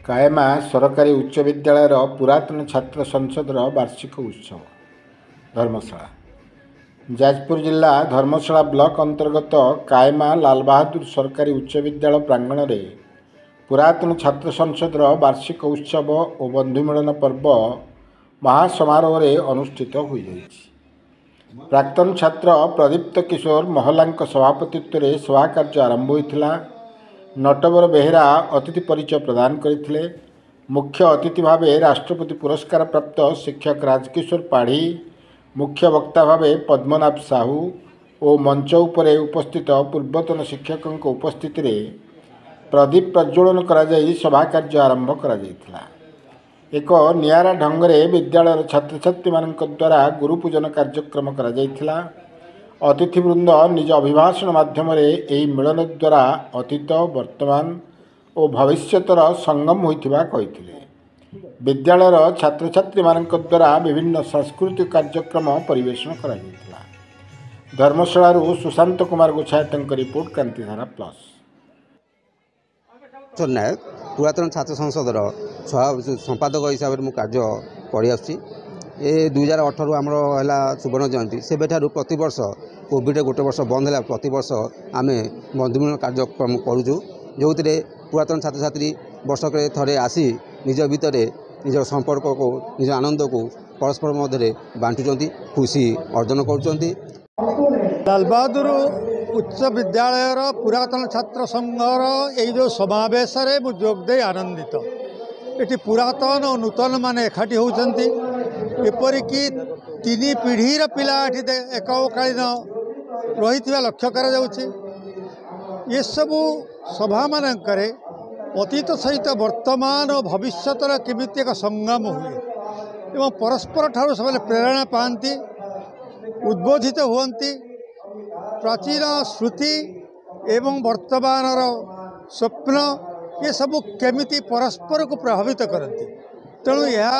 कायमा सरकारी उच्च विद्यालय पुरातन छात्र संसद वार्षिक उत्सव धर्मशाला। जाजपुर जिला धर्मशाला ब्लॉक अंतर्गत कायमा लाल बहादुर सरकारी उच्च विद्यालय प्रांगण में पुरातन छात्र संसद वार्षिक उत्सव और बंधुमिलन पर्व महासमारोह अनुष्ठित हो जाइछि। प्राक्तन छात्र प्रदीप्त किशोर महला सभापतित्व में सभा कार्य आरंभ होता। नटवर बेहेरा अतिथि परिचय प्रदान करते। मुख्य अतिथि भाव राष्ट्रपति पुरस्कार प्राप्त शिक्षक राजकिशोर पाढ़ी, मुख्य वक्ता भाव पद्मनाभ साहू और मंच उपरे उपस्थित पूर्वतन शिक्षकों उपस्थिति में प्रदीप प्रज्वलन कराई सभा कार्य आरंभ करा जायथिला। एक नियारा ढंग से विद्यालय छात्र छात्री मान द्वारा गुरुपूजन कार्यक्रम करा जायथिला। अतिथिवृंद निज अभिभाषण माध्यम यही मिलन द्वारा अतीत वर्तमान और भविष्यतर संगम होइथिबा कहिथिले। विद्यालय छात्र छात्री मान द्वारा विभिन्न सांस्कृतिक कार्यक्रम परिवेषण करा जायथिला। धर्मशाला सुशांत कुमार गोछायतଙ୍କ रिपोर्ट क्रांतिधारा प्लस। नायक पुरातन छात्र संसद संपादक हिसाब से कार्य कर ये 2018 आमर है सुवर्ण जयंती से प्रति वर्ष कोविड गोटे वर्ष बंद है प्रति वर्ष आम बंधुमिलन कार्यक्रम करुचु जो पुरातन छात्र छात्री वर्षक थे आसी निज भितर निज संपर्क को निज आनंद को परस्पर मध्य बांटुंट खुशी अर्जन कर। लाल बहादुर उच्च विद्यालय पुरातन छात्र संघर यही जो समावेश जोगदे आनंदित। ये पुरातन और नूतन माने एकाठी होती एपरिक तीन पीढ़ीर पिला एककालीन रही लक्ष्य कर सबू सभा मानकरे अतीत सहित वर्तमान और भविष्यतर केमिति एक संगम हुए एवं परस्पर ठारू सब प्रेरणा पाती उद्बोधित हुंती प्राचीन श्रुति एवं वर्तमान स्वप्न ये सब केमिति परस्पर को प्रभावित करती। तेणु यह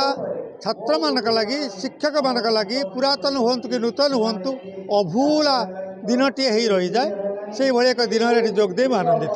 छात्र मानक लगी शिक्षक मानक लगी पुरातन हूँ कि नूतन हूँ अभूला दिनटी रही जाए से भाई एक दिन जोगदे आनंदित।